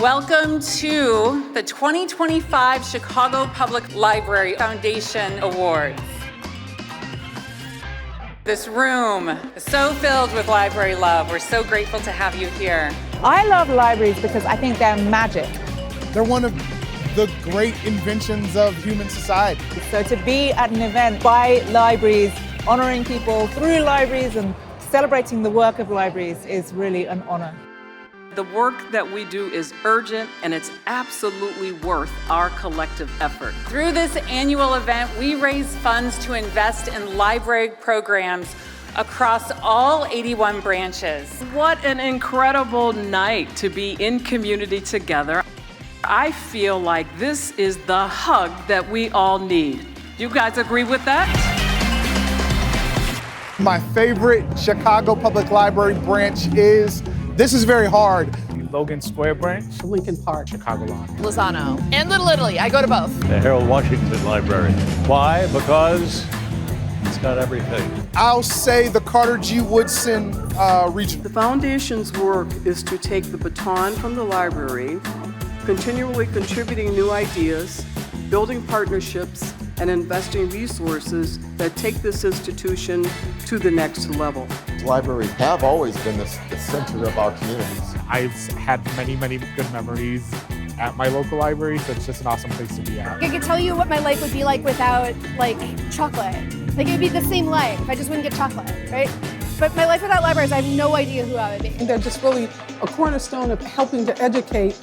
Welcome to the 2025 Chicago Public Library Foundation Awards. This room is so filled with library love. We're so grateful to have you here. I love libraries because I think they're magic. They're one of the great inventions of human society. So to be at an event by libraries, honoring people through libraries and celebrating the work of libraries is really an honor. The work that we do is urgent and it's absolutely worth our collective effort. Through this annual event, we raise funds to invest in library programs across all 81 branches. What an incredible night to be in community together. I feel like this is the hug that we all need. You guys agree with that? My favorite Chicago Public Library branch is, this is very hard, Logan Square branch, Lincoln Park, Chicago Lawn, Lozano, and Little Italy. I go to both. The Harold Washington Library. Why? Because it's got everything. I'll say the Carter G. Woodson region. The Foundation's work is to take the baton from the library, continually contributing new ideas, building partnerships, and investing resources that take this institution to the next level. Libraries have always been the center of our communities. I've had many good memories at my local library, so it's just an awesome place to be at. I could tell you what my life would be like without, chocolate. It would be the same life if I just wouldn't get chocolate, right? But my life without libraries, I have no idea who I would be. And they're just really a cornerstone of helping to educate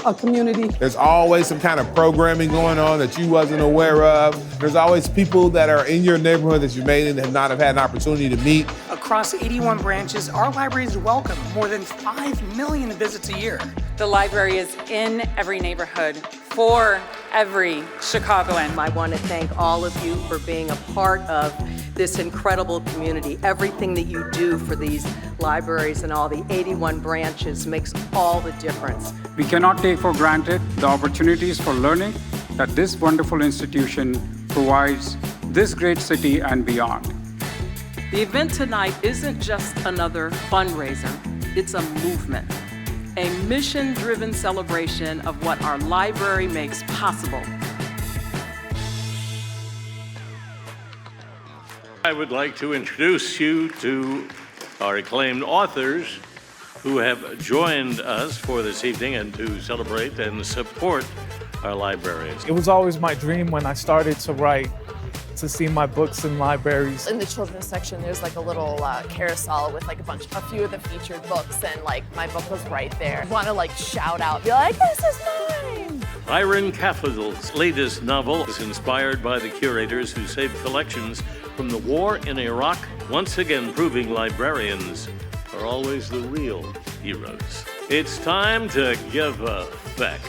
a community. There's always some kind of programming going on that you wasn't aware of. There's always people that are in your neighborhood that you may not have had an opportunity to meet. Across 81 branches, our libraries welcome more than 5 million visits a year. The library is in every neighborhood for every Chicagoan. I want to thank all of you for being a part of this incredible community. Everything that you do for these libraries and all the 81 branches makes all the difference. We cannot take for granted the opportunities for learning that this wonderful institution provides this great city and beyond. The event tonight isn't just another fundraiser, it's a movement, a mission-driven celebration of what our library makes possible. I would like to introduce you to our acclaimed authors who have joined us for this evening and to celebrate and support our libraries. It was always my dream when I started to write to see my books in libraries. In the children's section, there's a little carousel with a few of the featured books, and my book was right there. I want to shout out, be like, this is mine! Iron Capital's latest novel is inspired by the curators who saved collections from the war in Iraq, once again proving librarians are always the real heroes. It's time to give back.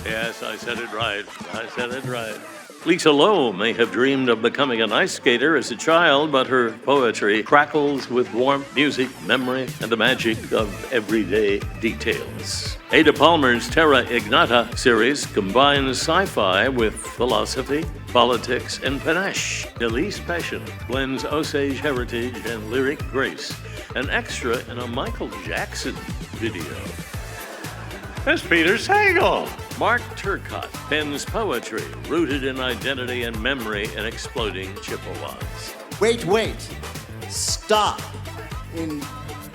Yes, I said it right. Lisa Lowe may have dreamed of becoming an ice skater as a child, but her poetry crackles with warmth, music, memory, and the magic of everyday details. Ada Palmer's Terra Ignata series combines sci-fi with philosophy, politics, and panache. Elise Passion blends Osage heritage and lyric grace, an extra in a Michael Jackson video. That's Peter Sagal. Mark Turcotte pens poetry rooted in identity and memory in exploding Chippewas. Wait. Stop. In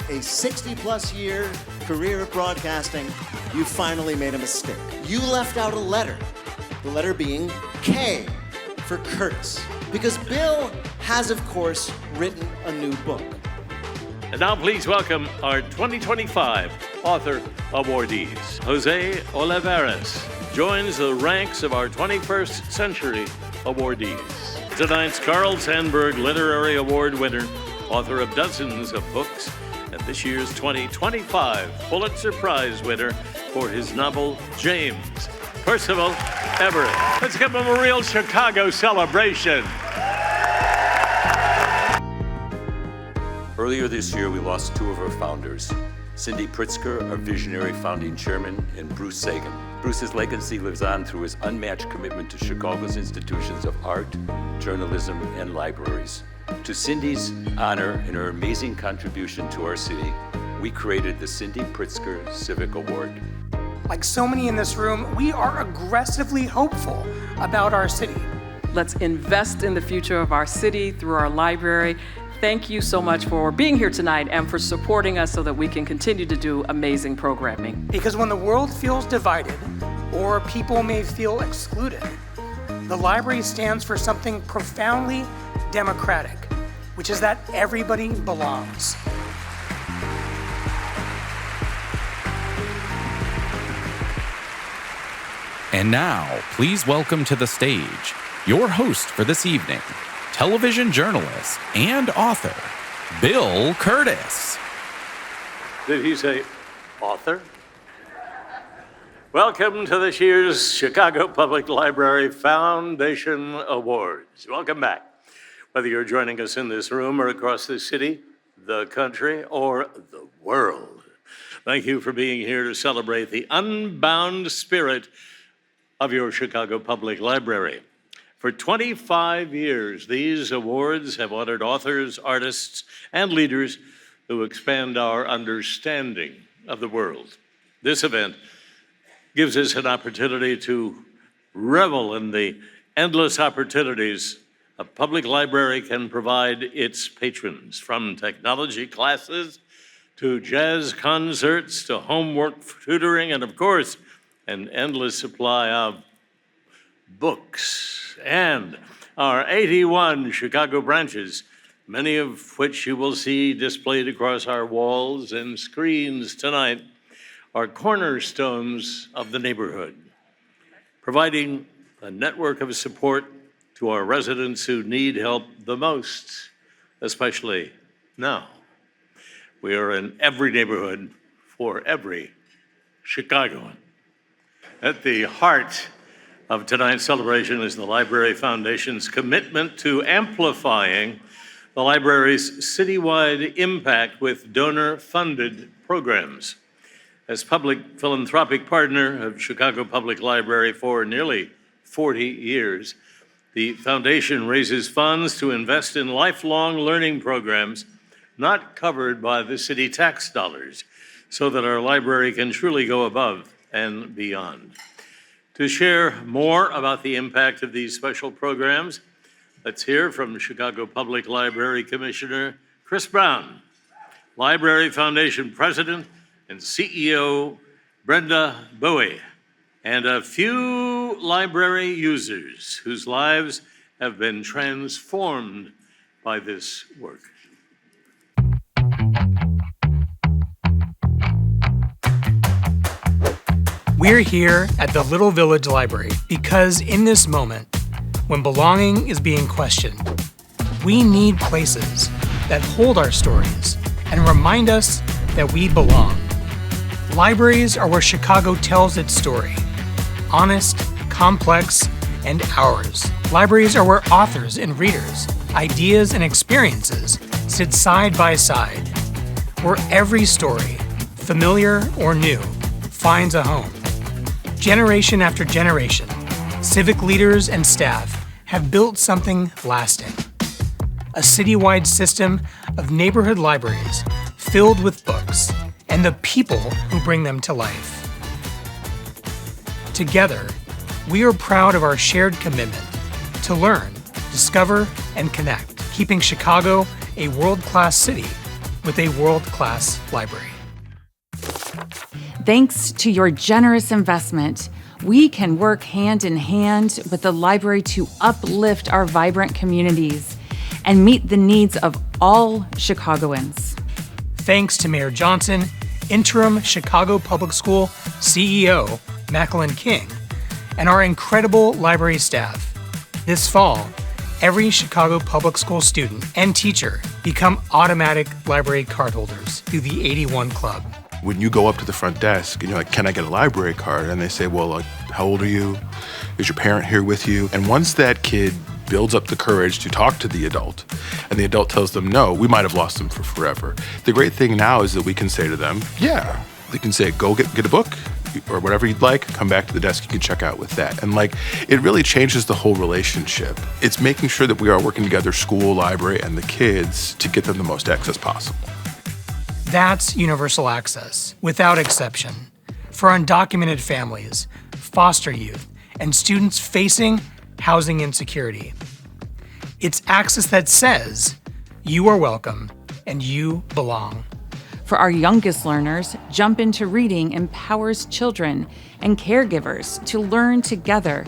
a 60-plus year career of broadcasting, you finally made a mistake. You left out a letter. The letter being K for Curtis. Because Bill has, of course, written a new book. And now please welcome our 2025 author awardees. José Olivarez joins the ranks of our 21st century awardees. Tonight's Carl Sandburg Literary Award winner, author of dozens of books, and this year's 2025 Pulitzer Prize winner for his novel James, Percival Everett. Let's give him a real Chicago celebration. Earlier this year, we lost two of our founders, Cindy Pritzker, our visionary founding chairman, and Bruce Sagan. Bruce's legacy lives on through his unmatched commitment to Chicago's institutions of art, journalism, and libraries. To Cindy's honor and her amazing contribution to our city, we created the Cindy Pritzker Civic Award. Like so many in this room, we are aggressively hopeful about our city. Let's invest in the future of our city through our library. Thank you so much for being here tonight and for supporting us so that we can continue to do amazing programming. Because when the world feels divided, or people may feel excluded, the library stands for something profoundly democratic, which is that everybody belongs. And now, please welcome to the stage your host for this evening, television journalist and author, Bill Curtis. Did he say author? Welcome to this year's Chicago Public Library Foundation Awards. Welcome back. Whether you're joining us in this room or across the city, the country, or the world, thank you for being here to celebrate the unbound spirit of your Chicago Public Library. For 25 years, these awards have honored authors, artists, and leaders who expand our understanding of the world. This event gives us an opportunity to revel in the endless opportunities a public library can provide its patrons, from technology classes to jazz concerts to homework tutoring, and of course, an endless supply of books. And our 81 Chicago branches, many of which you will see displayed across our walls and screens tonight, are cornerstones of the neighborhood, providing a network of support to our residents who need help the most, especially now. We are in every neighborhood for every Chicagoan. At the heart of tonight's celebration is the Library Foundation's commitment to amplifying the library's citywide impact with donor-funded programs. As public philanthropic partner of Chicago Public Library for nearly 40 years, the foundation raises funds to invest in lifelong learning programs not covered by the city tax dollars, so that our library can truly go above and beyond. To share more about the impact of these special programs, let's hear from Chicago Public Library Commissioner Chris Brown, Library Foundation President and CEO Brenda Bowie, and a few library users whose lives have been transformed by this work. We're here at the Little Village Library because in this moment, when belonging is being questioned, we need places that hold our stories and remind us that we belong. Libraries are where Chicago tells its story. Honest, complex, and ours. Libraries are where authors and readers, ideas and experiences sit side by side. Where every story, familiar or new, finds a home. Generation after generation, civic leaders and staff have built something lasting. A citywide system of neighborhood libraries filled with books and the people who bring them to life. Together, we are proud of our shared commitment to learn, discover, and connect, keeping Chicago a world-class city with a world-class library. Thanks to your generous investment, we can work hand in hand with the library to uplift our vibrant communities and meet the needs of all Chicagoans. Thanks to Mayor Johnson, Interim Chicago Public School CEO Macklin King, and our incredible library staff. This fall, every Chicago Public School student and teacher become automatic library cardholders through the 81 Club. When you go up to the front desk and you're like, can I get a library card? And they say, well, how old are you? Is your parent here with you? And once that kid builds up the courage to talk to the adult, and the adult tells them, no, we might have lost them for forever. The great thing now is that we can say to them, yeah, they can say, go get a book or whatever you'd like, come back to the desk, you can check out with that. And it really changes the whole relationship. It's making sure that we are working together, school, library, and the kids to get them the most access possible. That's universal access, without exception. for undocumented families, foster youth, and students facing housing insecurity. It's access that says, you are welcome and you belong. For our youngest learners, Jump Into Reading empowers children and caregivers to learn together.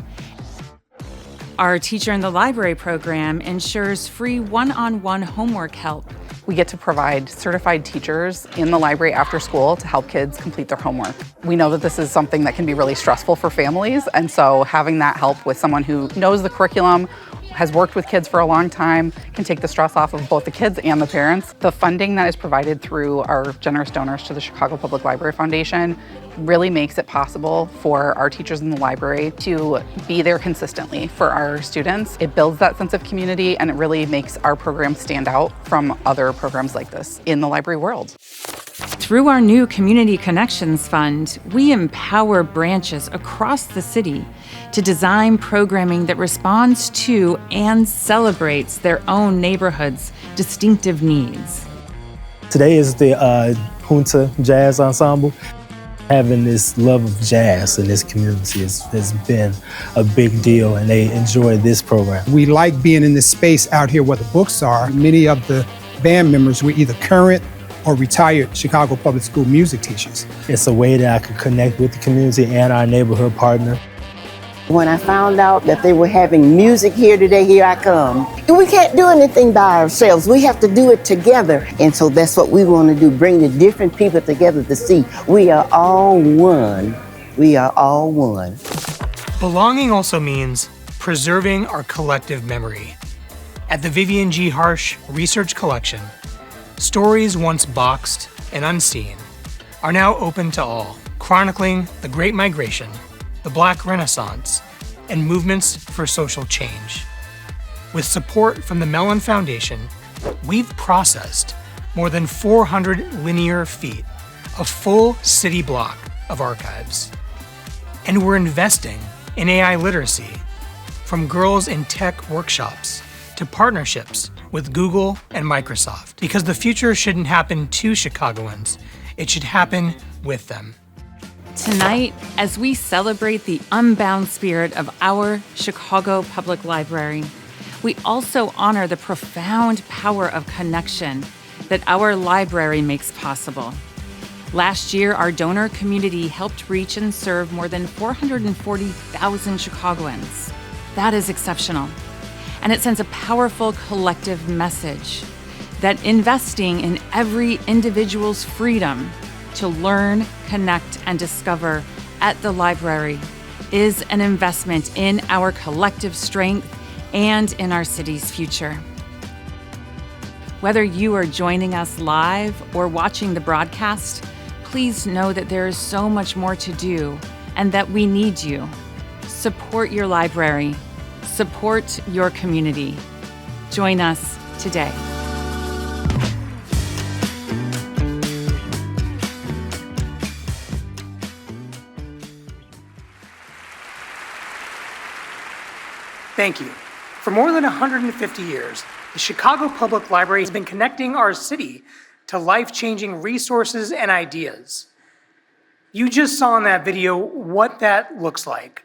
Our Teacher in the Library program ensures free one-on-one homework help. We get to provide certified teachers in the library after school to help kids complete their homework. We know that this is something that can be really stressful for families, and so having that help with someone who knows the curriculum, has worked with kids for a long time, can take the stress off of both the kids and the parents. The funding that is provided through our generous donors to the Chicago Public Library Foundation really makes it possible for our teachers in the library to be there consistently for our students. It builds that sense of community, and it really makes our program stand out from other programs like this in the library world. Through our new Community Connections Fund, we empower branches across the city to design programming that responds to and celebrates their own neighborhood's distinctive needs. Today is the Junta Jazz Ensemble. Having this love of jazz in this community has been a big deal, and they enjoy this program. We like being in this space out here where the books are. Many of the band members were either current or retired Chicago Public School music teachers. It's a way that I could connect with the community and our neighborhood partner. When I found out that they were having music here today, here I come. We can't do anything by ourselves. We have to do it together. And so that's what we want to do, bring the different people together to see we are all one. We are all one. Belonging also means preserving our collective memory. At the Vivian G. Harsh Research Collection, stories once boxed and unseen are now open to all, chronicling the Great Migration, the Black Renaissance, and movements for social change. With support from the Mellon Foundation, we've processed more than 400 linear feet, a full city block of archives. And we're investing in AI literacy, from girls in tech workshops to partnerships with Google and Microsoft, because the future shouldn't happen to Chicagoans, it should happen with them. Tonight, as we celebrate the unbound spirit of our Chicago Public Library, we also honor the profound power of connection that our library makes possible. Last year, our donor community helped reach and serve more than 440,000 Chicagoans. That is exceptional. And it sends a powerful collective message that investing in every individual's freedom to learn, connect, and discover at the library is an investment in our collective strength and in our city's future. Whether you are joining us live or watching the broadcast, please know that there is so much more to do and that we need you. Support your library. Support your community. Join us today. Thank you. For more than 150 years, the Chicago Public Library has been connecting our city to life-changing resources and ideas. You just saw in that video what that looks like.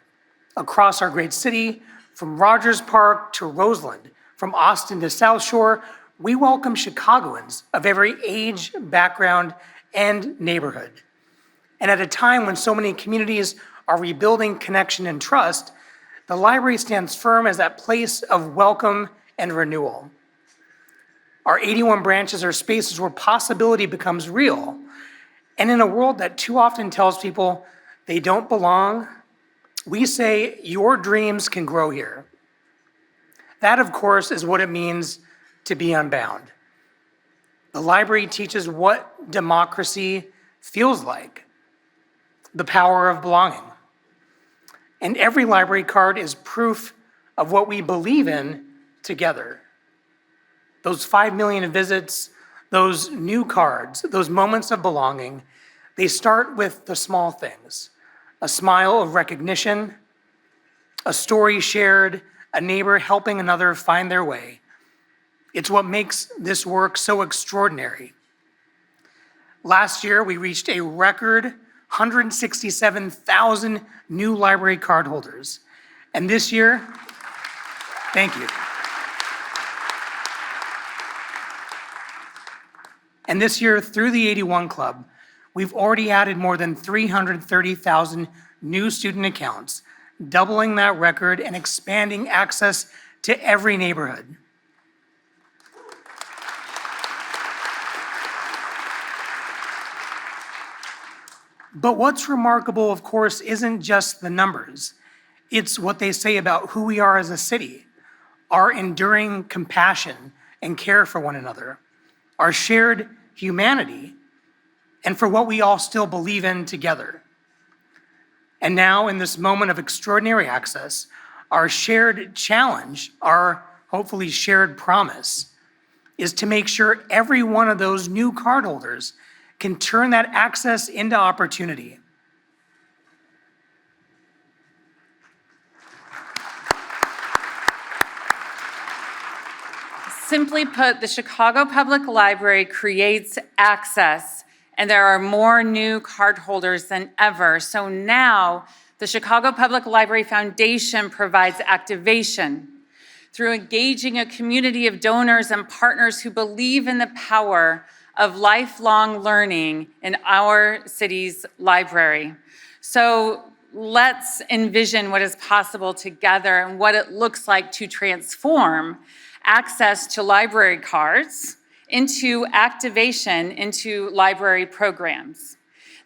Across our great city, from Rogers Park to Roseland, from Austin to South Shore, we welcome Chicagoans of every age, background, and neighborhood. And at a time when so many communities are rebuilding connection and trust, the library stands firm as that place of welcome and renewal. Our 81 branches are spaces where possibility becomes real. And in a world that too often tells people they don't belong, we say your dreams can grow here. That, of course, is what it means to be unbound. The library teaches what democracy feels like, the power of belonging. And every library card is proof of what we believe in together. Those 5 million visits, those new cards, those moments of belonging, they start with the small things. A smile of recognition, a story shared, a neighbor helping another find their way. It's what makes this work so extraordinary. Last year, we reached a record 167,000 new library card holders. And this year, thank you. And this year, through the 81 Club, we've already added more than 330,000 new student accounts, doubling that record and expanding access to every neighborhood. But what's remarkable, of course, isn't just the numbers. It's what they say about who we are as a city, our enduring compassion and care for one another, our shared humanity, and for what we all still believe in together. And now, in this moment of extraordinary access, our shared challenge, our hopefully shared promise, is to make sure every one of those new cardholders can turn that access into opportunity. Simply put, the Chicago Public Library creates access, and there are more new cardholders than ever. So now, the Chicago Public Library Foundation provides activation through engaging a community of donors and partners who believe in the power of lifelong learning in our city's library. So let's envision what is possible together and what it looks like to transform access to library cards into activation into library programs.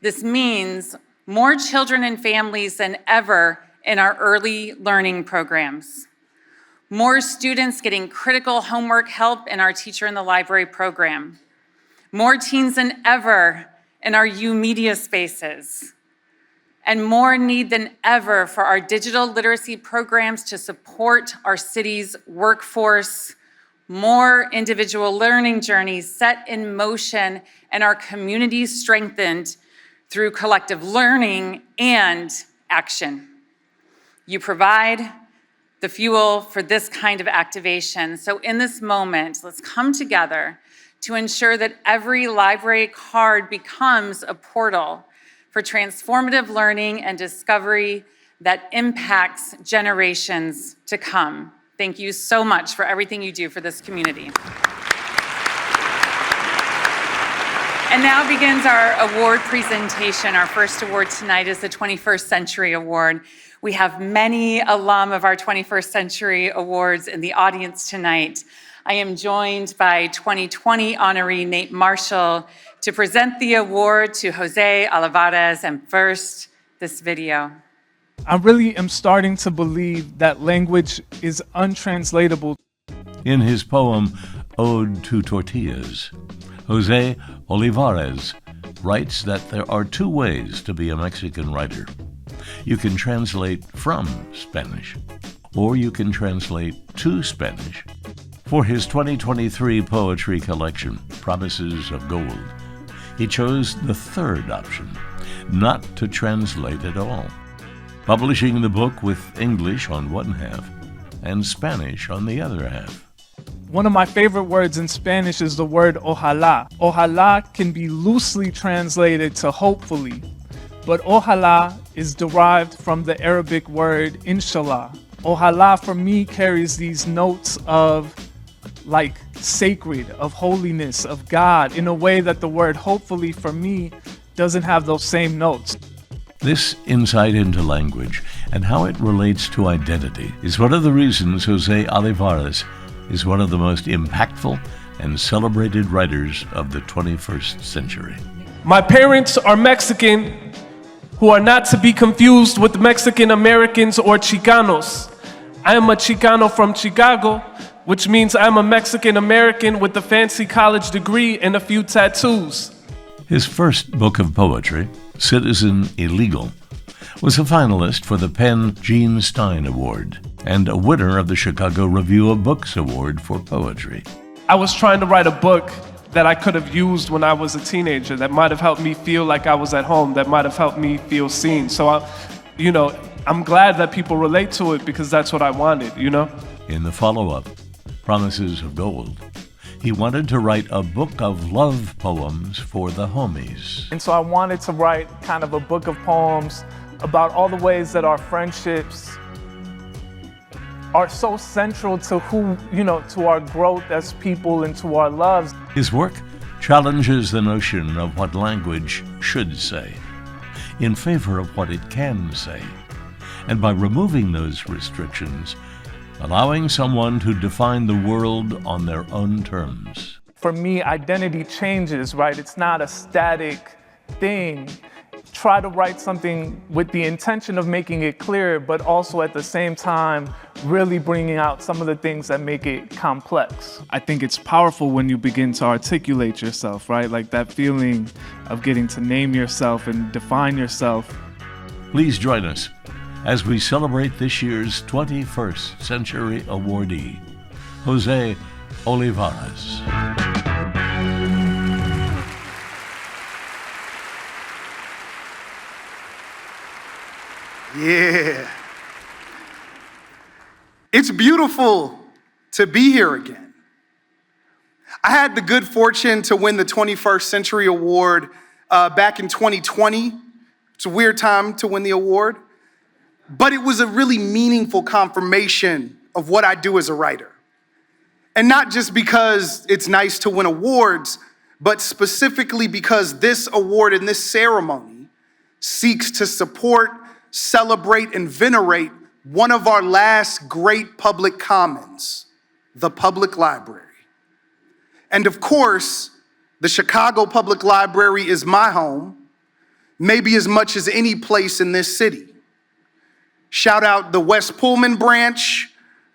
This means more children and families than ever in our early learning programs. More students getting critical homework help in our Teacher in the Library program. More teens than ever in our U-Media spaces. And more need than ever for our digital literacy programs to support our city's workforce, more individual learning journeys set in motion, and our communities strengthened through collective learning and action. You provide the fuel for this kind of activation. So in this moment, let's come together to ensure that every library card becomes a portal for transformative learning and discovery that impacts generations to come. Thank you so much for everything you do for this community. And now begins our award presentation. Our first award tonight is the 21st Century Award. We have many alum of our 21st Century Awards in the audience tonight. I am joined by 2020 honoree Nate Marshall to present the award to José Olivarez. And first, this video. I really am starting to believe that language is untranslatable. In his poem, Ode to Tortillas, José Olivarez writes that there are two ways to be a Mexican writer. You can translate from Spanish, or you can translate to Spanish. For his 2023 poetry collection, Promises of Gold, he chose the third option, not to translate at all, publishing the book with English on one half and Spanish on the other half. One of my favorite words in Spanish is the word ojalá. Ojalá can be loosely translated to hopefully, but ojalá is derived from the Arabic word inshallah. Ojalá for me carries these notes of like sacred, of holiness, of God, in a way that the word hopefully for me doesn't have those same notes. This insight into language and how it relates to identity is one of the reasons José Olivarez is one of the most impactful and celebrated writers of the 21st century. My parents are Mexican, who are not to be confused with Mexican Americans or Chicanos. I am a Chicano from Chicago, which means I'm a Mexican American with a fancy college degree and a few tattoos. His first book of poetry, Citizen Illegal, was a finalist for the Penn Gene Stein Award and a winner of the Chicago Review of Books Award for poetry. I was trying to write a book that I could have used when I was a teenager, that might have helped me feel like I was at home, that might have helped me feel seen. So, I'm glad that people relate to it because that's what I wanted, In the follow-up, Promises of Gold, He wanted to write a book of love poems for the homies. And so I wanted to write kind of a book of poems about all the ways that our friendships are so central to who, to our growth as people and to our loves. His work challenges the notion of what language should say in favor of what it can say, and by removing those restrictions, allowing someone to define the world on their own terms. For me, identity changes, right? It's not a static thing. Try to write something with the intention of making it clear, but also at the same time, really bringing out some of the things that make it complex. I think it's powerful when you begin to articulate yourself, right? Like that feeling of getting to name yourself and define yourself. Please join us as we celebrate this year's 21st Century Awardee, José Olivarez. Yeah. It's beautiful to be here again. I had the good fortune to win the 21st Century Award back in 2020. It's a weird time to win the award, but it was a really meaningful confirmation of what I do as a writer. And not just because it's nice to win awards, but specifically because this award and this ceremony seeks to support, celebrate, and venerate one of our last great public commons, the public library. And of course, the Chicago Public Library is my home, maybe as much as any place in this city. Shout out the West Pullman branch,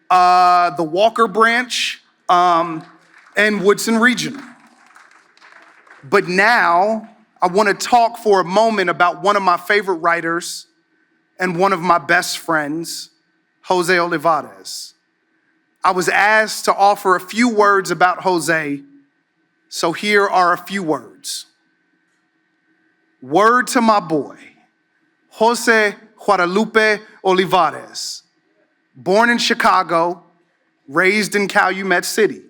the Walker branch, and Woodson Regional. But now, I want to talk for a moment about one of my favorite writers and one of my best friends, José Olivarez. I was asked to offer a few words about José, so here are a few words. Word to my boy, José Guadalupe Olivarez, born in Chicago, raised in Calumet City.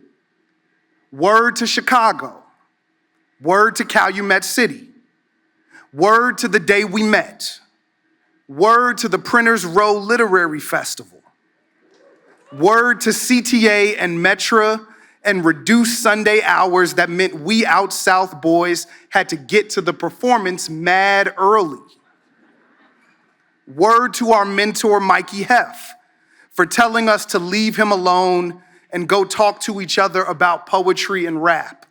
Word to Chicago, word to Calumet City, word to the day we met, word to the Printers Row Literary Festival, word to CTA and Metra and reduced Sunday hours that meant we out South boys had to get to the performance mad early. Word to our mentor, Mikey Heff, for telling us to leave him alone and go talk to each other about poetry and rap.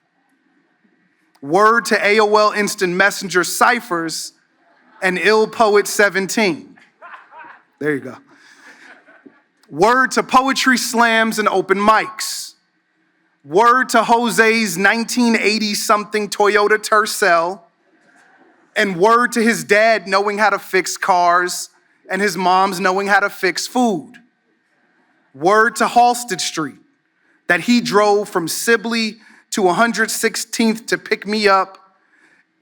Word to AOL Instant Messenger ciphers and Ill Poet 17. There you go. Word to poetry slams and open mics. Word to José's 1980-something Toyota Tercel. And word to his dad knowing how to fix cars and his mom's knowing how to fix food. Word to Halsted Street, that he drove from Sibley to 116th to pick me up,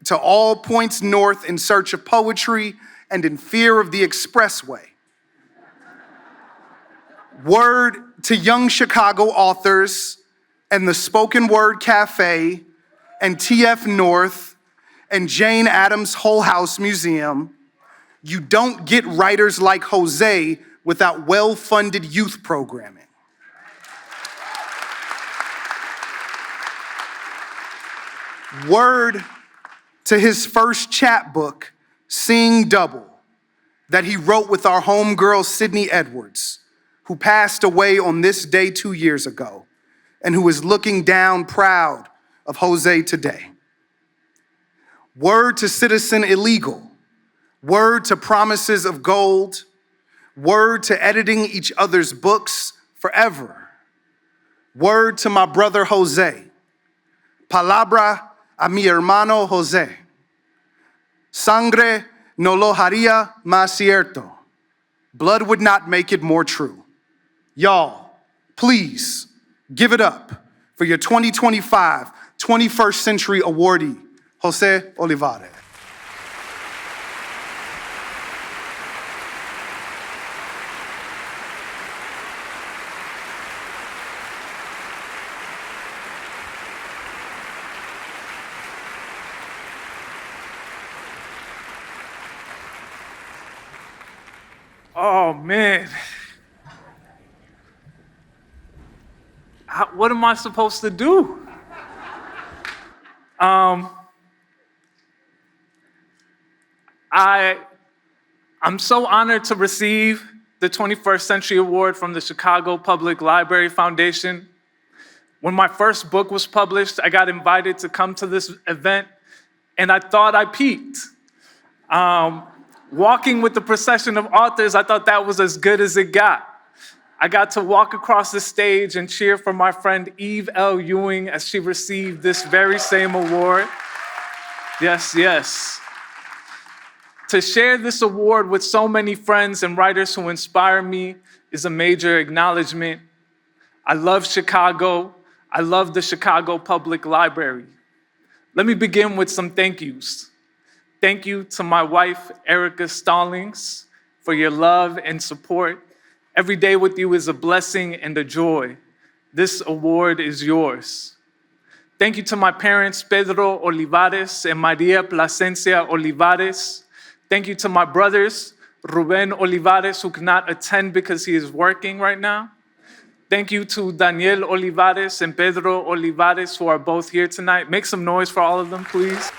to all points north in search of poetry and in fear of the expressway. Word to young Chicago authors and the Spoken Word Cafe and TF North and Jane Addams Whole House Museum. You don't get writers like José without well-funded youth programming. Word to his first chapbook, Seeing Double, that he wrote with our homegirl, Sydney Edwards, who passed away on this day 2 years ago, and who is looking down proud of José today. Word to Citizen Illegal, word to Promises of Gold, word to editing each other's books forever. Word to my brother José, palabra a mi hermano José. Sangre no lo haría más cierto. Blood would not make it more true. Y'all, please give it up for your 2025 21st Century Awardee, José Olivarez. Oh, man. What am I supposed to do? I'm so honored to receive the 21st Century Award from the Chicago Public Library Foundation. When my first book was published, I got invited to come to this event, and I thought I peaked. Walking with the procession of authors, I thought that was as good as it got. I got to walk across the stage and cheer for my friend Eve L. Ewing as she received this very same award. Yes, yes. To share this award with so many friends and writers who inspire me is a major acknowledgement. I love Chicago. I love the Chicago Public Library. Let me begin with some thank yous. Thank you to my wife, Erica Stallings, for your love and support. Every day with you is a blessing and a joy. This award is yours. Thank you to my parents, Pedro Olivarez and Maria Plasencia Olivarez. Thank you to my brothers, Ruben Olivarez, who cannot attend because he is working right now. Thank you to Daniel Olivarez and Pedro Olivarez, who are both here tonight. Make some noise for all of them, please.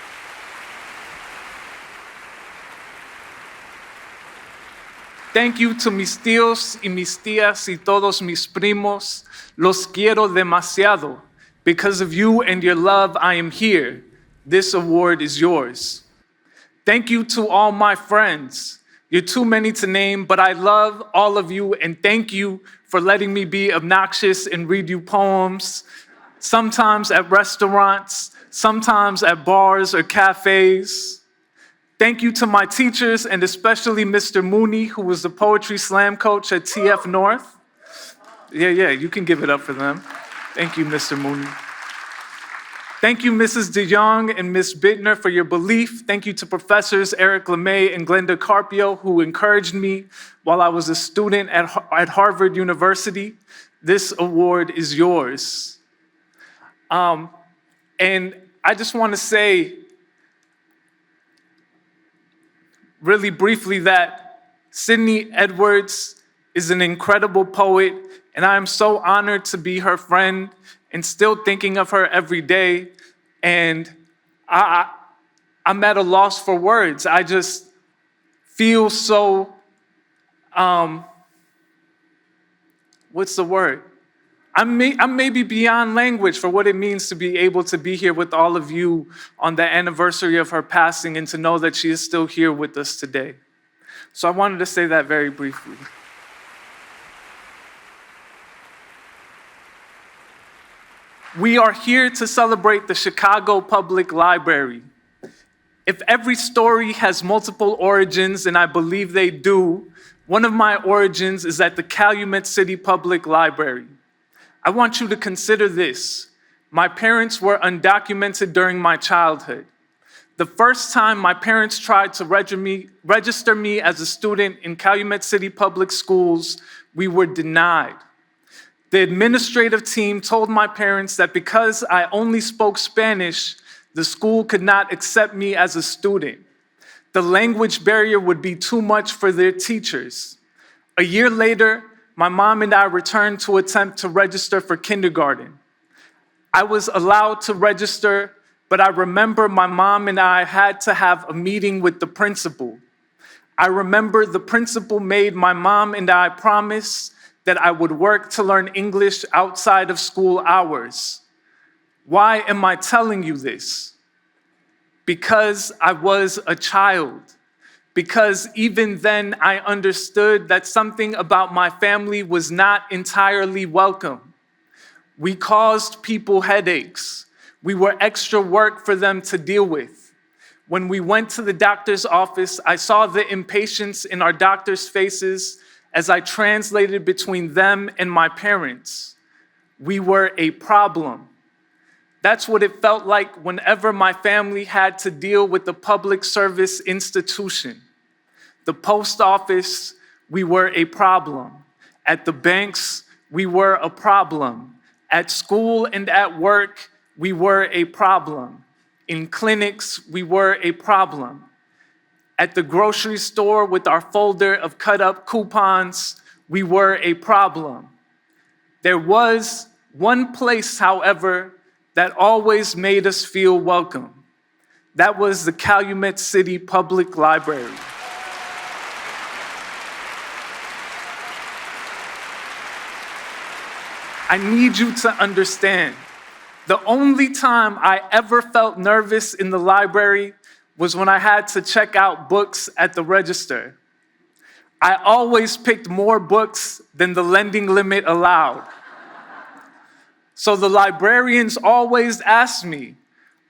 Thank you to mis tíos y mis tías y todos mis primos. Los quiero demasiado. Because of you and your love, I am here. This award is yours. Thank you to all my friends. You're too many to name, but I love all of you, and thank you for letting me be obnoxious and read you poems, sometimes at restaurants, sometimes at bars or cafes. Thank you to my teachers, and especially Mr. Mooney, who was the poetry slam coach at TF North. Yeah, you can give it up for them. Thank you, Mr. Mooney. Thank you, Mrs. DeYoung and Ms. Bittner, for your belief. Thank you to Professors Eric LeMay and Glenda Carpio, who encouraged me while I was a student at Harvard University. This award is yours. And I just want to say really briefly that Sydney Edwards is an incredible poet, and I am so honored to be her friend and still thinking of her every day. And I'm at a loss for words. I just feel so, what's the word? I'm maybe beyond language for what it means to be able to be here with all of you on the anniversary of her passing and to know that she is still here with us today. So I wanted to say that very briefly. We are here to celebrate the Chicago Public Library. If every story has multiple origins, and I believe they do, one of my origins is at the Calumet City Public Library. I want you to consider this. My parents were undocumented during my childhood. The first time my parents tried to register me as a student in Calumet City Public Schools, we were denied. The administrative team told my parents that because I only spoke Spanish, the school could not accept me as a student. The language barrier would be too much for their teachers. A year later, my mom and I returned to attempt to register for kindergarten. I was allowed to register, but I remember my mom and I had to have a meeting with the principal. I remember the principal made my mom and I promise that I would work to learn English outside of school hours. Why am I telling you this? Because I was a child. Because even then I understood that something about my family was not entirely welcome. We caused people headaches. We were extra work for them to deal with. When we went to the doctor's office, I saw the impatience in our doctors' faces as I translated between them and my parents. We were a problem. That's what it felt like whenever my family had to deal with the public service institution. The post office, we were a problem. At the banks, we were a problem. At school and at work, we were a problem. In clinics, we were a problem. At the grocery store with our folder of cut-up coupons, we were a problem. There was one place, however, that always made us feel welcome. That was the Calumet City Public Library. I need you to understand, the only time I ever felt nervous in the library was when I had to check out books at the register. I always picked more books than the lending limit allowed. So the librarians always asked me,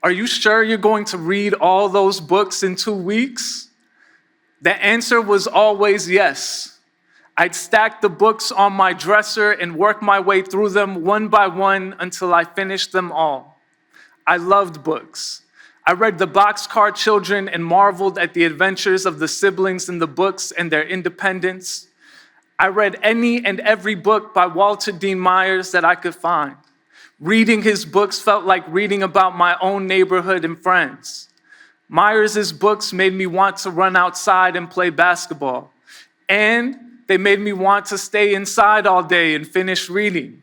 "Are you sure you're going to read all those books in 2 weeks?" The answer was always yes. I'd stack the books on my dresser and work my way through them one by one until I finished them all. I loved books. I read The Boxcar Children and marveled at the adventures of the siblings in the books and their independence. I read any and every book by Walter Dean Myers that I could find. Reading his books felt like reading about my own neighborhood and friends. Myers' books made me want to run outside and play basketball. And they made me want to stay inside all day and finish reading.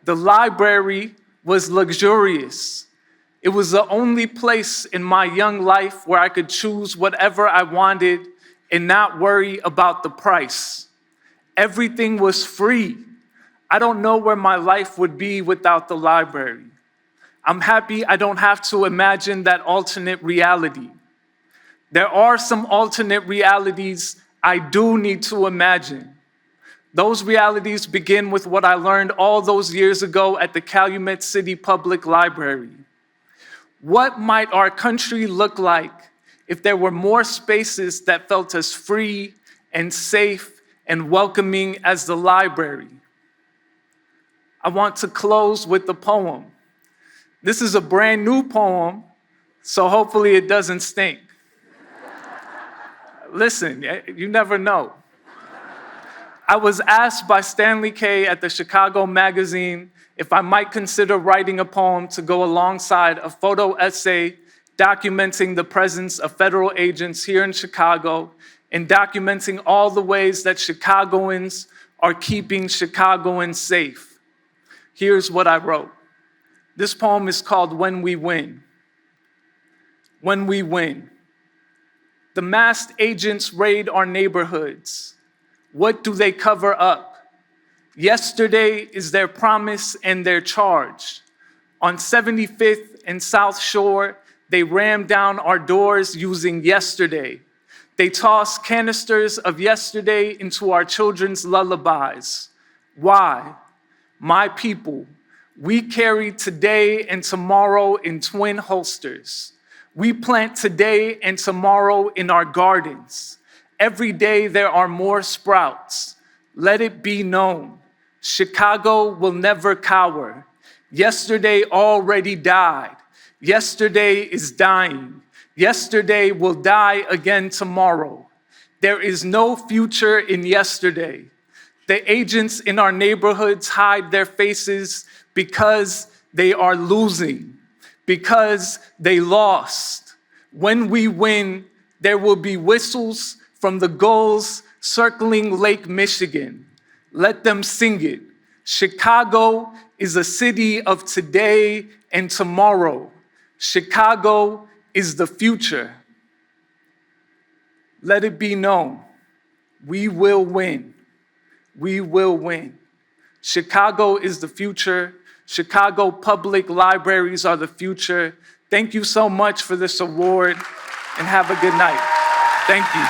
The library was luxurious. It was the only place in my young life where I could choose whatever I wanted and not worry about the price. Everything was free. I don't know where my life would be without the library. I'm happy I don't have to imagine that alternate reality. There are some alternate realities I do need to imagine. Those realities begin with what I learned all those years ago at the Calumet City Public Library. What might our country look like if there were more spaces that felt as free and safe and welcoming as the library? I want to close with a poem. This is a brand new poem, so hopefully it doesn't stink. Listen, you never know. I was asked by Stanley Kay at the Chicago Magazine if I might consider writing a poem to go alongside a photo essay documenting the presence of federal agents here in Chicago and documenting all the ways that Chicagoans are keeping Chicagoans safe. Here's what I wrote. This poem is called When We Win. When we win. The masked agents raid our neighborhoods. What do they cover up? Yesterday is their promise and their charge. On 75th and South Shore, they rammed down our doors using yesterday. They tossed canisters of yesterday into our children's lullabies. Why? My people, we carry today and tomorrow in twin holsters. We plant today and tomorrow in our gardens. Every day there are more sprouts. Let it be known, Chicago will never cower. Yesterday already died. Yesterday is dying. Yesterday will die again tomorrow. There is no future in yesterday. The agents in our neighborhoods hide their faces because they are losing. Because they lost. When we win, there will be whistles from the gulls circling Lake Michigan. Let them sing it. Chicago is a city of today and tomorrow. Chicago is the future. Let it be known, we will win. We will win. Chicago is the future. Chicago public libraries are the future. Thank you so much for this award, and have a good night. Thank you.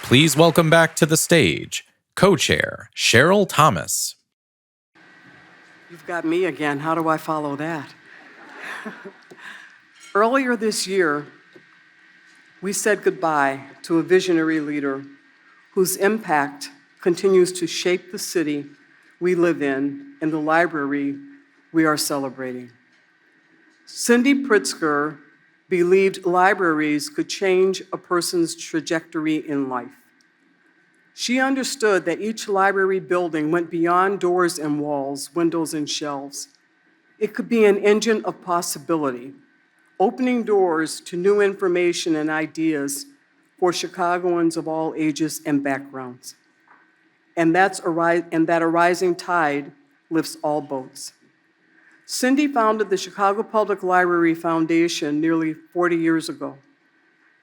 Please welcome back to the stage, co-chair Cheryl Thomas. You've got me again. How do I follow that? Earlier this year, we said goodbye to a visionary leader whose impact continues to shape the city we live in and the library we are celebrating. Cindy Pritzker believed libraries could change a person's trajectory in life. She understood that each library building went beyond doors and walls, windows and shelves. It could be an engine of possibility, opening doors to new information and ideas for Chicagoans of all ages and backgrounds. And that a rising tide lifts all boats. Cindy founded the Chicago Public Library Foundation nearly 40 years ago,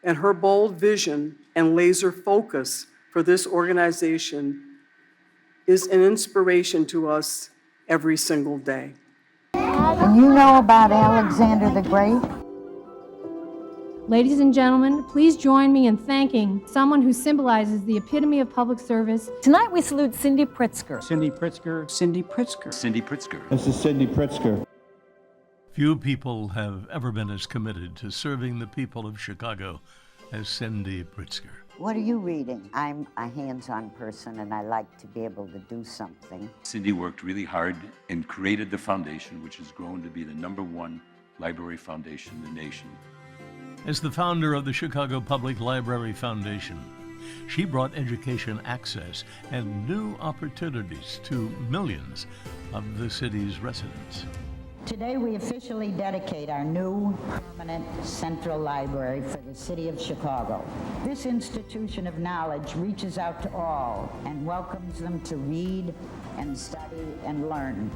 and her bold vision and laser focus for this organization is an inspiration to us every single day. And you know about Alexander the Great? Ladies and gentlemen, please join me in thanking someone who symbolizes the epitome of public service. Tonight we salute Cindy Pritzker. Cindy Pritzker. Cindy Pritzker. Cindy Pritzker. This is Cindy Pritzker. Few people have ever been as committed to serving the people of Chicago as Cindy Pritzker. What are you reading? I'm a hands-on person and I like to be able to do something. Cindy worked really hard and created the foundation, which has grown to be the #1 library foundation in the nation. As the founder of the Chicago Public Library Foundation, she brought education access and new opportunities to millions of the city's residents. Today we officially dedicate our new permanent central library for the city of Chicago. This institution of knowledge reaches out to all and welcomes them to read and study and learn.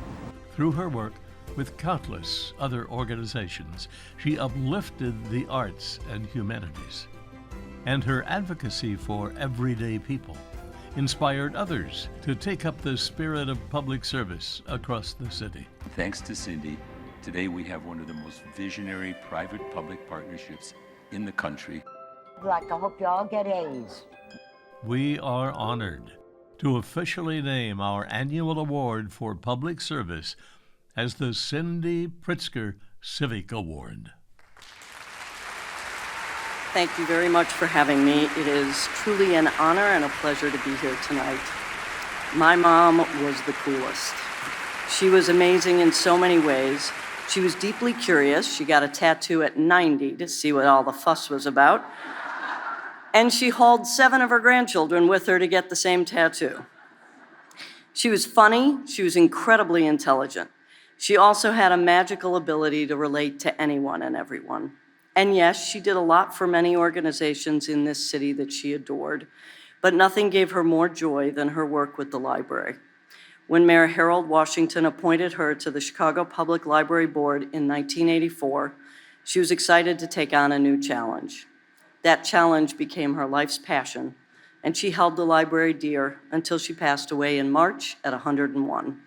Through her work with countless other organizations, she uplifted the arts and humanities. And her advocacy for everyday people inspired others to take up the spirit of public service across the city. Thanks to Cindy, today we have one of the most visionary private-public partnerships in the country. I hope you all get A's. We are honored to officially name our annual award for public service as the Cindy Pritzker Civic Award. Thank you very much for having me. It is truly an honor and a pleasure to be here tonight. My mom was the coolest. She was amazing in so many ways. She was deeply curious. She got a tattoo at 90 to see what all the fuss was about. And she hauled 7 of her grandchildren with her to get the same tattoo. She was funny. She was incredibly intelligent. She also had a magical ability to relate to anyone and everyone. And yes, she did a lot for many organizations in this city that she adored, but nothing gave her more joy than her work with the library. When Mayor Harold Washington appointed her to the Chicago Public Library Board in 1984, she was excited to take on a new challenge. That challenge became her life's passion, and she held the library dear until she passed away in March at 101.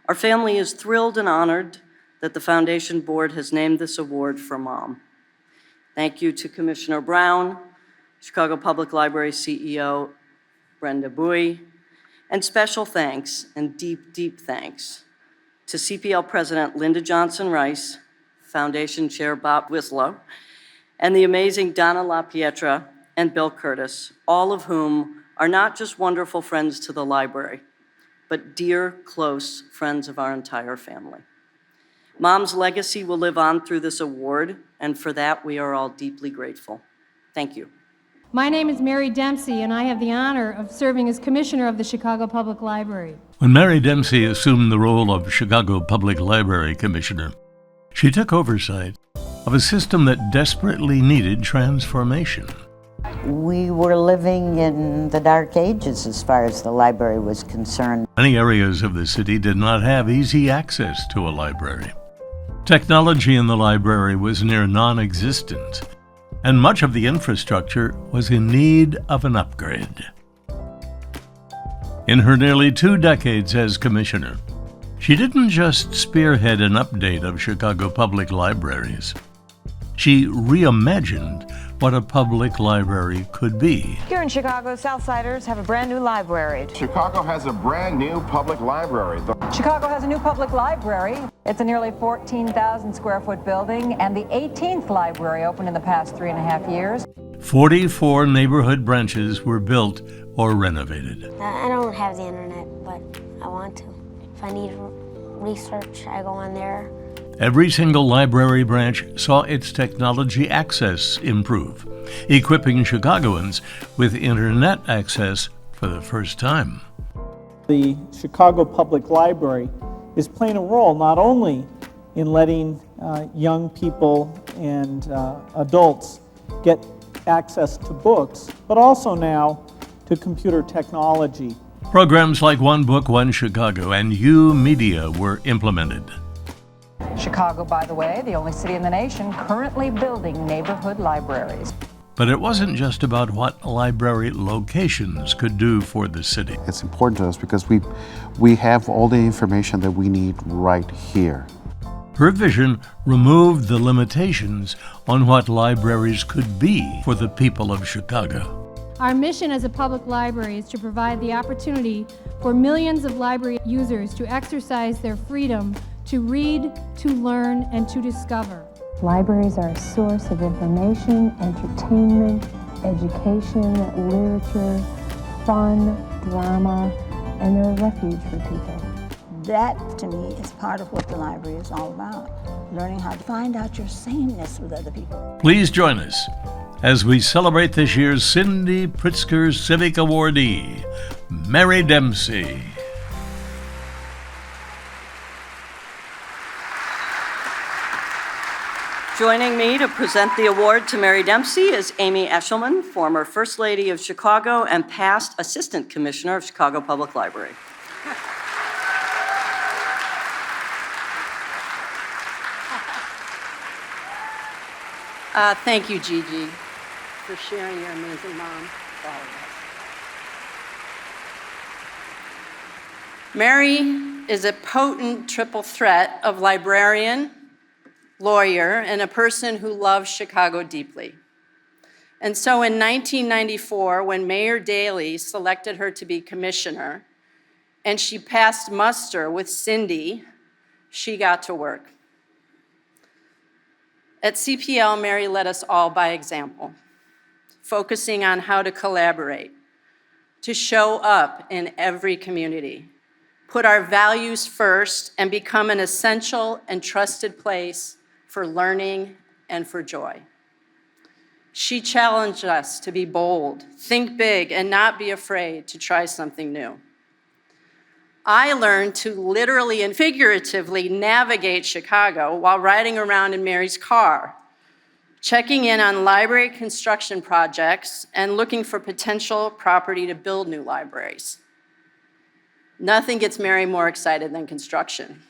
Our family is thrilled and honored that the Foundation Board has named this award for Mom. Thank you to Commissioner Brown, Chicago Public Library CEO Brenda Bowie, and special thanks and deep, deep thanks to CPL President Linda Johnson Rice, Foundation Chair Bob Wislow, and the amazing Donna LaPietra and Bill Curtis, all of whom are not just wonderful friends to the library, but dear, close friends of our entire family. Mom's legacy will live on through this award, and for that we are all deeply grateful. Thank you. My name is Mary Dempsey, and I have the honor of serving as Commissioner of the Chicago Public Library. When Mary Dempsey assumed the role of Chicago Public Library Commissioner, she took oversight of a system that desperately needed transformation. We were living in the dark ages as far as the library was concerned. Many areas of the city did not have easy access to a library. Technology in the library was near non-existent, and much of the infrastructure was in need of an upgrade. In her nearly 2 decades as commissioner, she didn't just spearhead an update of Chicago public libraries. She reimagined what a public library could be. Here in Chicago, Southsiders have a brand new library. Chicago has a brand new public library. Chicago has a new public library. It's a nearly 14,000 square foot building and the 18th library opened in the past 3.5 years. 44 neighborhood branches were built or renovated. I don't have the internet, but I want to. If I need research, I go on there. Every single library branch saw its technology access improve, equipping Chicagoans with internet access for the first time. The Chicago Public Library is playing a role not only in letting young people and adults get access to books, but also now to computer technology. Programs like One Book, One Chicago and U Media were implemented. Chicago, by the way, the only city in the nation currently building neighborhood libraries. But it wasn't just about what library locations could do for the city. It's important to us because we have all the information that we need right here. Her vision removed the limitations on what libraries could be for the people of Chicago. Our mission as a public library is to provide the opportunity for millions of library users to exercise their freedom to read, to learn, and to discover. Libraries are a source of information, entertainment, education, literature, fun, drama, and they're a refuge for people. That, to me, is part of what the library is all about, learning how to find out your sameness with other people. Please join us as we celebrate this year's Cindy Pritzker Civic awardee, Mary Dempsey. Joining me to present the award to Mary Dempsey is Amy Eshelman, former First Lady of Chicago and past Assistant Commissioner of Chicago Public Library. Thank you, Gigi, for sharing your amazing mom with all of us. Mary is a potent triple threat of librarian, lawyer, and a person who loves Chicago deeply. And so in 1994, when Mayor Daley selected her to be commissioner, and she passed muster with Cindy, she got to work. At CPL, Mary led us all by example, focusing on how to collaborate, to show up in every community, put our values first, and become an essential and trusted place for learning and for joy. She challenged us to be bold, think big, and not be afraid to try something new. I learned to literally and figuratively navigate Chicago while riding around in Mary's car, checking in on library construction projects and looking for potential property to build new libraries. Nothing gets Mary more excited than construction.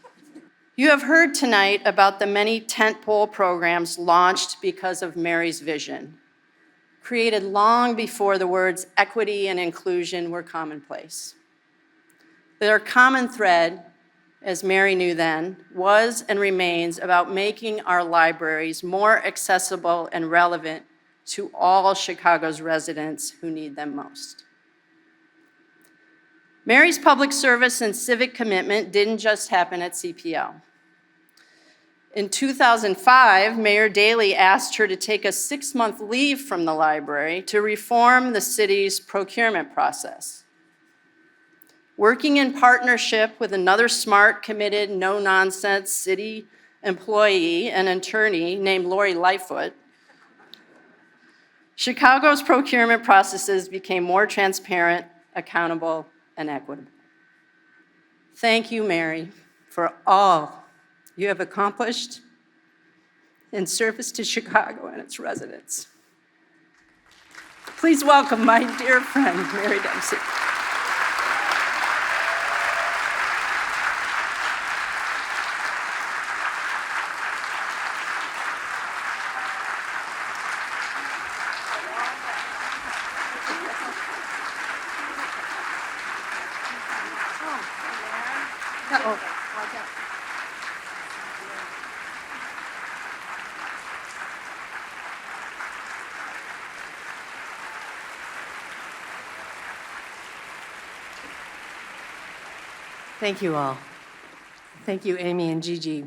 You have heard tonight about the many tentpole programs launched because of Mary's vision, created long before the words equity and inclusion were commonplace. Their common thread, as Mary knew then, was and remains about making our libraries more accessible and relevant to all Chicago's residents who need them most. Mary's public service and civic commitment didn't just happen at CPL. In 2005, Mayor Daley asked her to take a 6-month leave from the library to reform the city's procurement process. Working in partnership with another smart, committed, no-nonsense city employee and attorney named Lori Lightfoot, Chicago's procurement processes became more transparent, accountable, and equitable. Thank you, Mary, for all you have accomplished in service to Chicago and its residents. Please welcome my dear friend, Mary Dempsey. Thank you all. Thank you, Amy and Gigi.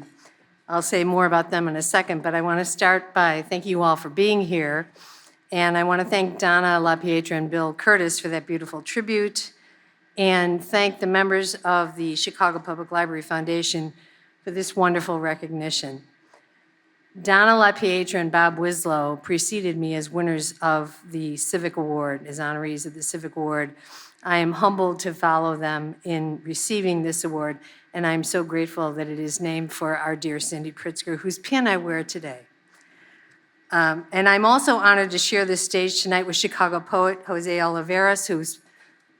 I'll say more about them in a second, but I want to start by thanking you all for being here. And I want to thank Donna LaPietra and Bill Curtis for that beautiful tribute, and thank the members of the Chicago Public Library Foundation for this wonderful recognition. Donna LaPietra and Bob Wislow preceded me as winners of the Civic Award, as honorees of the Civic Award, I am humbled to follow them in receiving this award, and I'm so grateful that it is named for our dear Cindy Pritzker, whose pin I wear today. And I'm also honored to share this stage tonight with Chicago poet José Olivarez, who's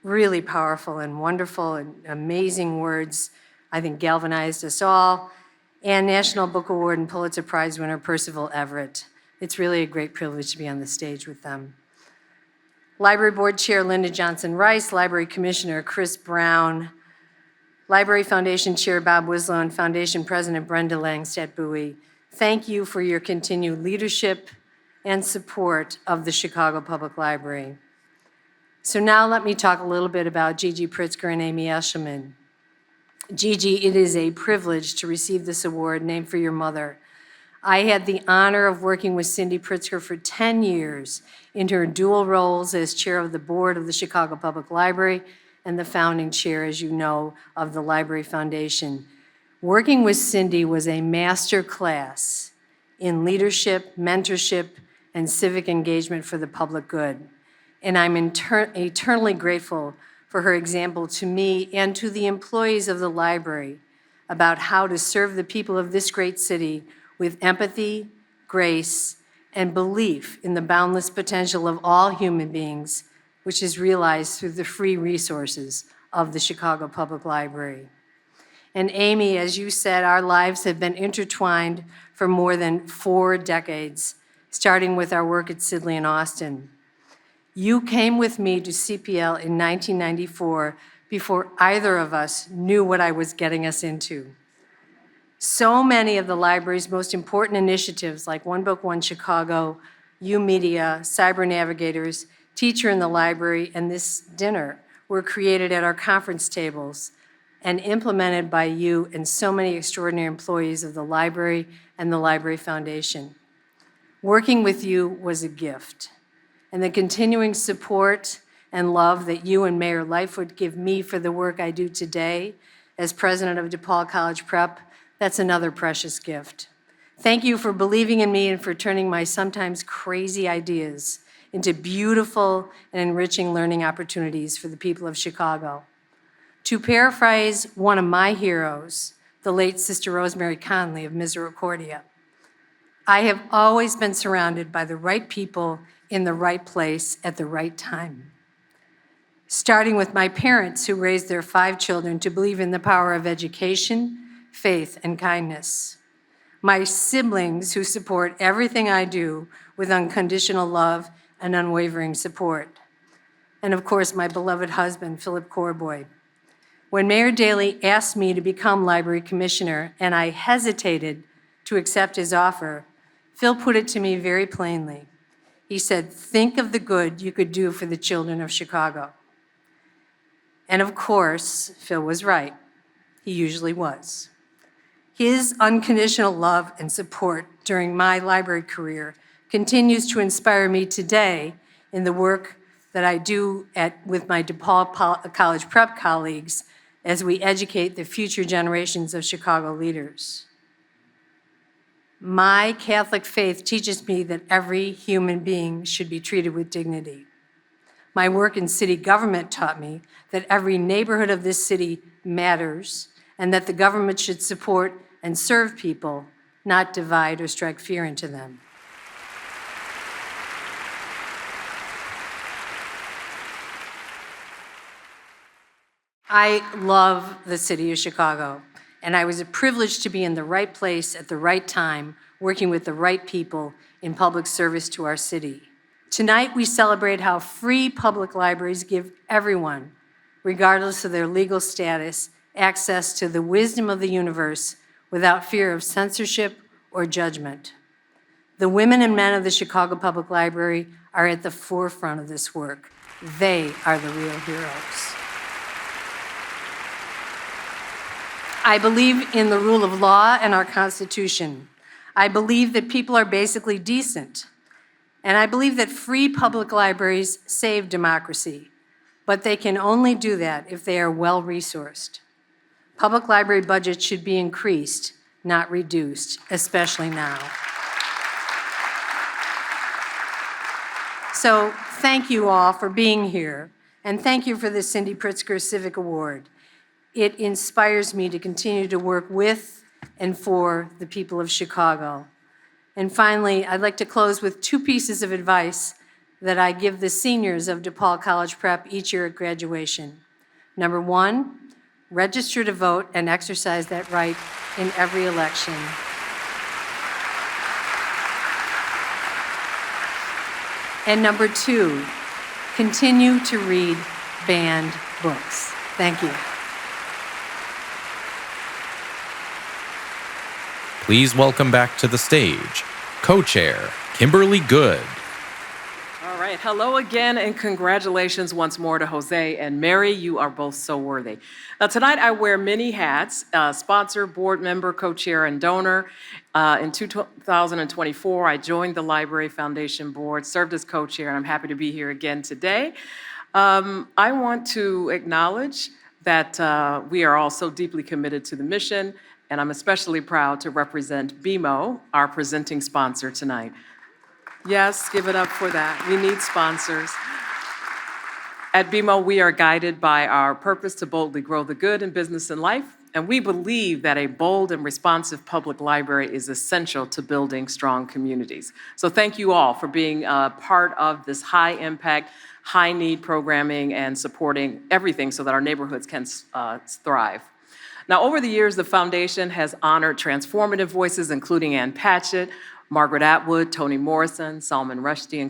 really powerful and wonderful and amazing words, I think galvanized us all, and National Book Award and Pulitzer Prize winner Percival Everett. It's really a great privilege to be on the stage with them. Library Board Chair Linda Johnson-Rice, Library Commissioner Chris Brown, Library Foundation Chair Bob Wislow, and Foundation President Brenda Langstadt-Bowie, thank you for your continued leadership and support of the Chicago Public Library. So now let me talk a little bit about Gigi Pritzker and Amy Eshelman. Gigi, it is a privilege to receive this award named for your mother. I had the honor of working with Cindy Pritzker for 10 years in her dual roles as chair of the board of the Chicago Public Library and the founding chair, as you know, of the Library Foundation. Working with Cindy was a master class in leadership, mentorship, and civic engagement for the public good. And I'm eternally grateful for her example to me and to the employees of the library about how to serve the people of this great city with empathy, grace, and belief in the boundless potential of all human beings, which is realized through the free resources of the Chicago Public Library. And Amy, as you said, our lives have been intertwined for more than 4 decades, starting with our work at Sidley and Austin. You came with me to CPL in 1994 before either of us knew what I was getting us into. So many of the library's most important initiatives, like One Book, One Chicago, U-Media, Cyber Navigators, Teacher in the Library, and this dinner, were created at our conference tables and implemented by you and so many extraordinary employees of the library and the Library Foundation. Working with you was a gift, and the continuing support and love that you and Mayor Lightfoot give me for the work I do today as president of DePaul College Prep, that's another precious gift. Thank you for believing in me and for turning my sometimes crazy ideas into beautiful and enriching learning opportunities for the people of Chicago. To paraphrase one of my heroes, the late Sister Rosemary Conley of Misericordia, I have always been surrounded by the right people in the right place at the right time. Starting with my parents who raised their 5 children to believe in the power of education, faith, and kindness. My siblings who support everything I do with unconditional love and unwavering support. And of course, my beloved husband, Philip Corboy. When Mayor Daley asked me to become library commissioner and I hesitated to accept his offer, Phil put it to me very plainly. He said, think of the good you could do for the children of Chicago. And of course, Phil was right. He usually was. His unconditional love and support during my library career continues to inspire me today in the work that I do with my DePaul College Prep colleagues as we educate the future generations of Chicago leaders. My Catholic faith teaches me that every human being should be treated with dignity. My work in city government taught me that every neighborhood of this city matters and that the government should support and serve people, not divide or strike fear into them. I love the city of Chicago, and I was privileged to be in the right place at the right time, working with the right people in public service to our city. Tonight, we celebrate how free public libraries give everyone, regardless of their legal status, access to the wisdom of the universe without fear of censorship or judgment. The women and men of the Chicago Public Library are at the forefront of this work. They are the real heroes. I believe in the rule of law and our Constitution. I believe that people are basically decent. And I believe that free public libraries save democracy, but they can only do that if they are well-resourced. Public library budgets should be increased, not reduced, especially now. So thank you all for being here. And thank you for the Cindy Pritzker Civic Award. It inspires me to continue to work with and for the people of Chicago. And finally, I'd like to close with 2 pieces of advice that I give the seniors of DePaul College Prep each year at graduation. Number 1, register to vote and exercise that right in every election. And number 2, continue to read banned books. Thank you. Please welcome back to the stage, co-chair Kimberly Good. All right, hello again, and congratulations once more to Jose and Mary. You are both so worthy. Now, tonight I wear many hats, sponsor, board member, co-chair, and donor. In 2024, I joined the Library Foundation Board, served as co-chair, and I'm happy to be here again today. I want to acknowledge that we are all so deeply committed to the mission, and I'm especially proud to represent BMO, our presenting sponsor tonight. Yes, give it up for that. We need sponsors. At BMO, we are guided by our purpose to boldly grow the good in business and life, and we believe that a bold and responsive public library is essential to building strong communities. So thank you all for being part of this high-impact, high-need programming and supporting everything so that our neighborhoods can thrive. Now, over the years, the foundation has honored transformative voices, including Ann Patchett, Margaret Atwood, Toni Morrison, Salman Rushdie, and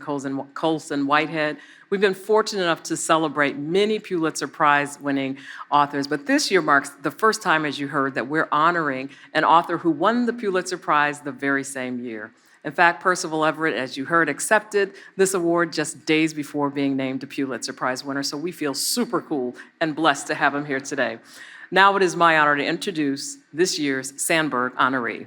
Colson Whitehead. We've been fortunate enough to celebrate many Pulitzer Prize-winning authors, but this year marks the first time, as you heard, that we're honoring an author who won the Pulitzer Prize the very same year. In fact, Percival Everett, as you heard, accepted this award just days before being named a Pulitzer Prize winner, so we feel super cool and blessed to have him here today. Now it is my honor to introduce this year's Sandburg honoree.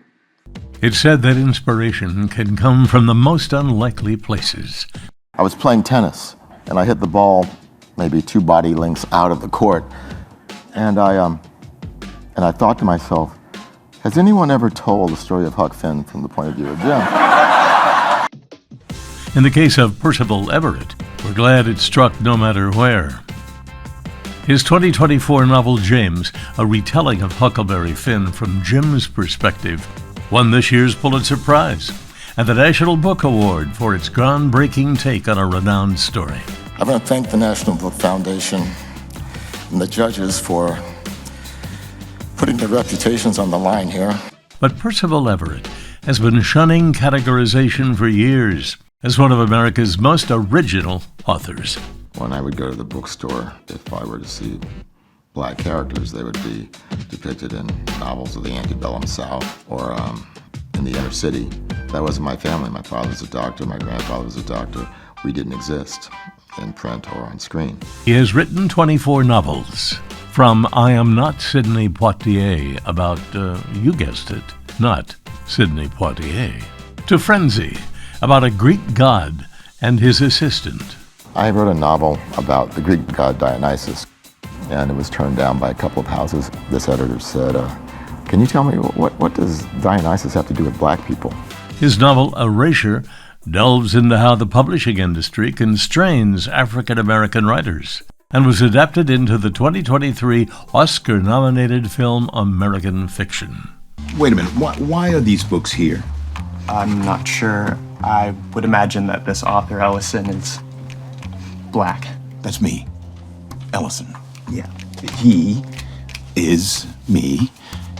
It's said that inspiration can come from the most unlikely places. I was playing tennis, and I hit the ball maybe 2 body lengths out of the court, and I thought to myself, has anyone ever told the story of Huck Finn from the point of view of Jim? In the case of Percival Everett, we're glad it struck no matter where. His 2024 novel, James, a retelling of Huckleberry Finn from Jim's perspective, won this year's Pulitzer Prize and the National Book Award for its groundbreaking take on a renowned story. I want to thank the National Book Foundation and the judges for putting their reputations on the line here. But Percival Everett has been shunning categorization for years as one of America's most original authors. When I would go to the bookstore, if I were to see black characters, they would be depicted in novels of the antebellum South or in the inner city. That wasn't my family. My father was a doctor, my grandfather was a doctor. We didn't exist in print or on screen. He has written 24 novels, from I Am Not Sidney Poitier, about, you guessed it, not Sidney Poitier, to Frenzy, about a Greek god and his assistant. I wrote a novel about the Greek god Dionysus, and it was turned down by a couple of houses. This editor said, can you tell me what does Dionysus have to do with black people? His novel, Erasure, delves into how the publishing industry constrains African-American writers and was adapted into the 2023 Oscar-nominated film American Fiction. Wait a minute, why are these books here? I'm not sure. I would imagine that this author, Ellison, is black. That's me, Ellison. Yeah. He is me,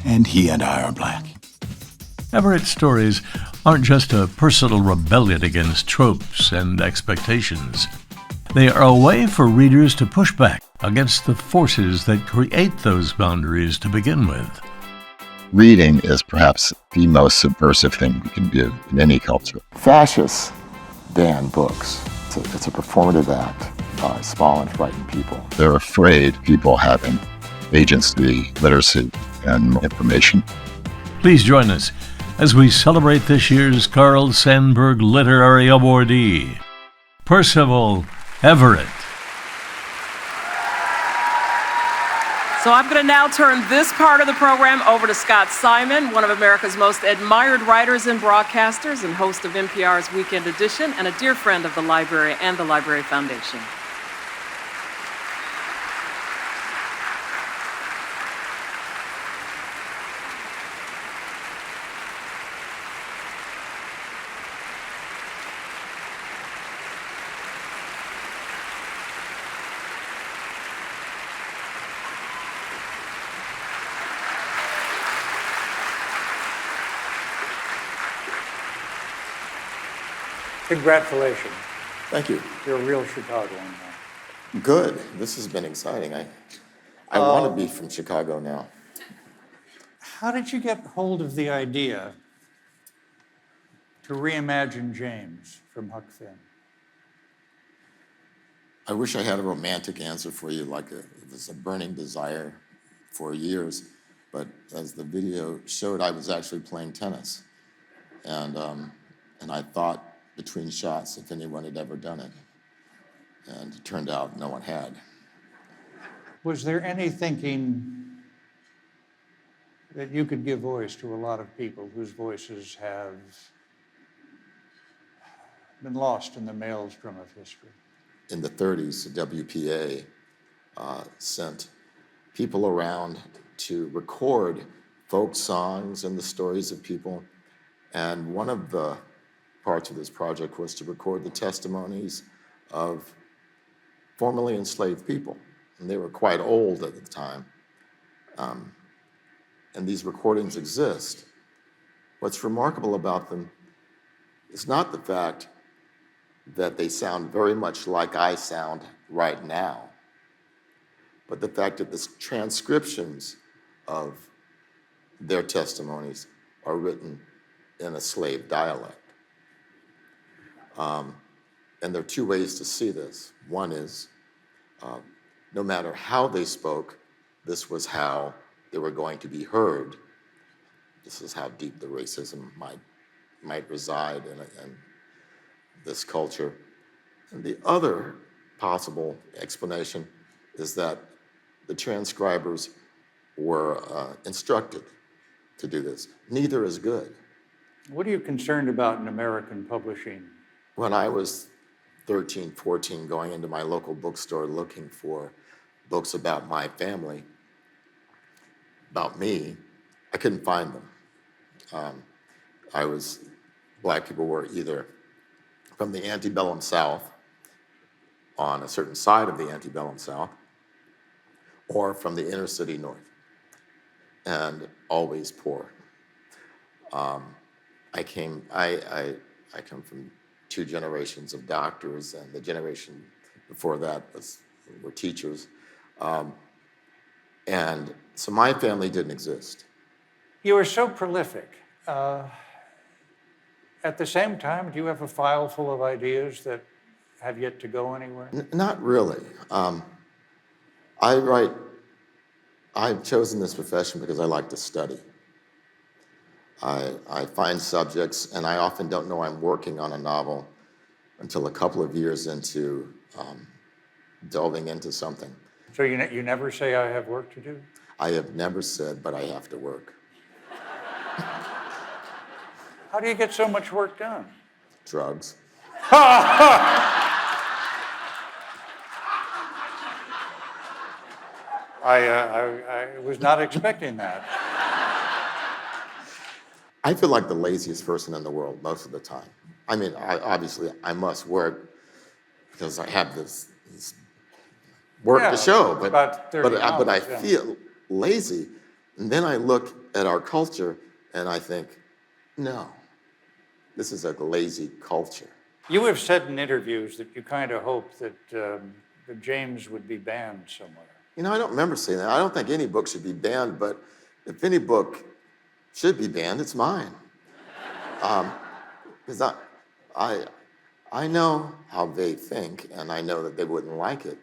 and he and I are black. Everett's stories aren't just a personal rebellion against tropes and expectations. They are a way for readers to push back against the forces that create those boundaries to begin with. Reading is perhaps the most subversive thing we can do in any culture. Fascists ban books. It's a performative act by small and frightened people. They're afraid people having agency, literacy, and information. Please join us as we celebrate this year's Carl Sandburg Literary Awardee, Percival Everett. So I'm going to now turn this part of the program over to Scott Simon, one of America's most admired writers and broadcasters and host of NPR's Weekend Edition and a dear friend of the library and the Library Foundation. Congratulations. Thank you. You're a real Chicagoan now. Good. This has been exciting. I want to be from Chicago now. How did you get hold of the idea to reimagine James from Huck Finn? I wish I had a romantic answer for you, like it was a burning desire for years. But as the video showed, I was actually playing tennis. And I thought between shots if anyone had ever done it. And it turned out no one had. Was there any thinking that you could give voice to a lot of people whose voices have been lost in the maelstrom of history? In the 30s, the WPA sent people around to record folk songs and the stories of people. And one of the parts of this project was to record the testimonies of formerly enslaved people. And they were quite old at the time. And these recordings exist. What's remarkable about them is not the fact that they sound very much like I sound right now, but the fact that the transcriptions of their testimonies are written in a slave dialect. And there are two ways to see this. One is, no matter how they spoke, this was how they were going to be heard. This is how deep the racism might reside in this culture. And the other possible explanation is that the transcribers were instructed to do this. Neither is good. What are you concerned about in American publishing? When I was 13, 14, going into my local bookstore looking for books about my family, about me, I couldn't find them. Black people were either from the antebellum South, on a certain side of the antebellum South, or from the inner city North, and always poor. I come from two generations of doctors, and the generation before that were teachers. And so my family didn't exist. You are so prolific. At the same time, do you have a file full of ideas that have yet to go anywhere? Not really. I've chosen this profession because I like to study. I find subjects, and I often don't know I'm working on a novel until a couple of years into delving into something. So you never say, I have work to do? I have never said, but I have to work. How do you get so much work done? Drugs. I was not expecting that. I feel like the laziest person in the world most of the time. I mean, obviously, I must work because I have this work to show, but I feel lazy. And then I look at our culture and I think, no, this is a lazy culture. You have said in interviews that you kind of hope that James would be banned somewhere. You know, I don't remember saying that. I don't think any book should be banned, but if any book should be banned, it's mine. Because I know how they think, and I know that they wouldn't like it,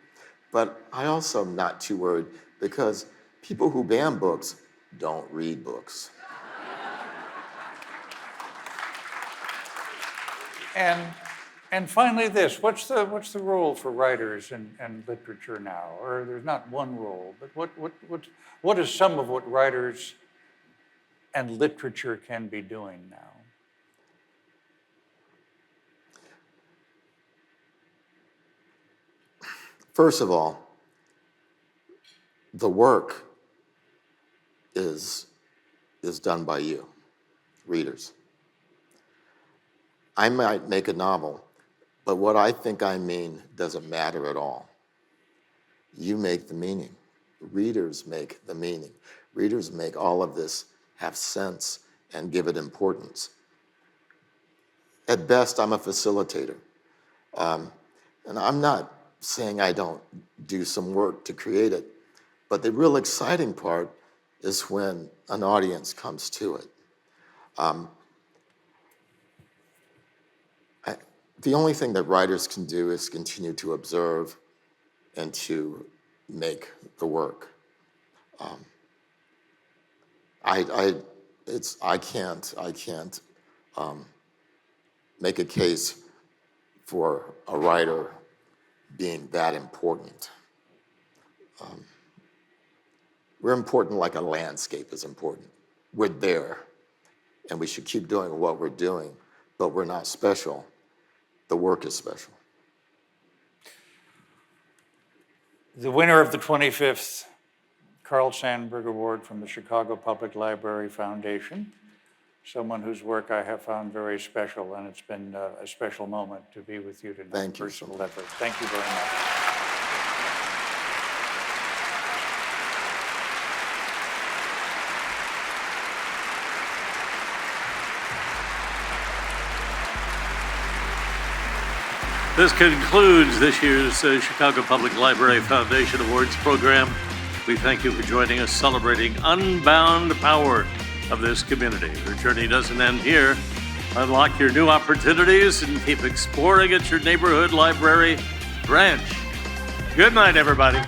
but I also am not too worried because people who ban books don't read books. And finally this, what's the role for writers and literature now? Or there's not one role, but what is some of what writers and literature can be doing now? First of all, the work is done by you, readers. I might make a novel, but what I think I mean doesn't matter at all. You make the meaning. Readers make the meaning. Readers make all of this have sense and give it importance. At best, I'm a facilitator. And I'm not saying I don't do some work to create it, but the real exciting part is when an audience comes to it. The only thing that writers can do is continue to observe and to make the work. I can't make a case for a writer being that important. We're important like a landscape is important. We're there, and we should keep doing what we're doing, but we're not special. The work is special. The winner of the 25th Carl Sandburg Award from the Chicago Public Library Foundation, someone whose work I have found very special, and it's been a special moment to be with you tonight. Thank you. Percival Everett. Thank you very much. This concludes this year's Chicago Public Library Foundation Awards program. We thank you for joining us, celebrating unbound power of this community. Your journey doesn't end here. Unlock your new opportunities and keep exploring at your neighborhood library branch. Good night, everybody.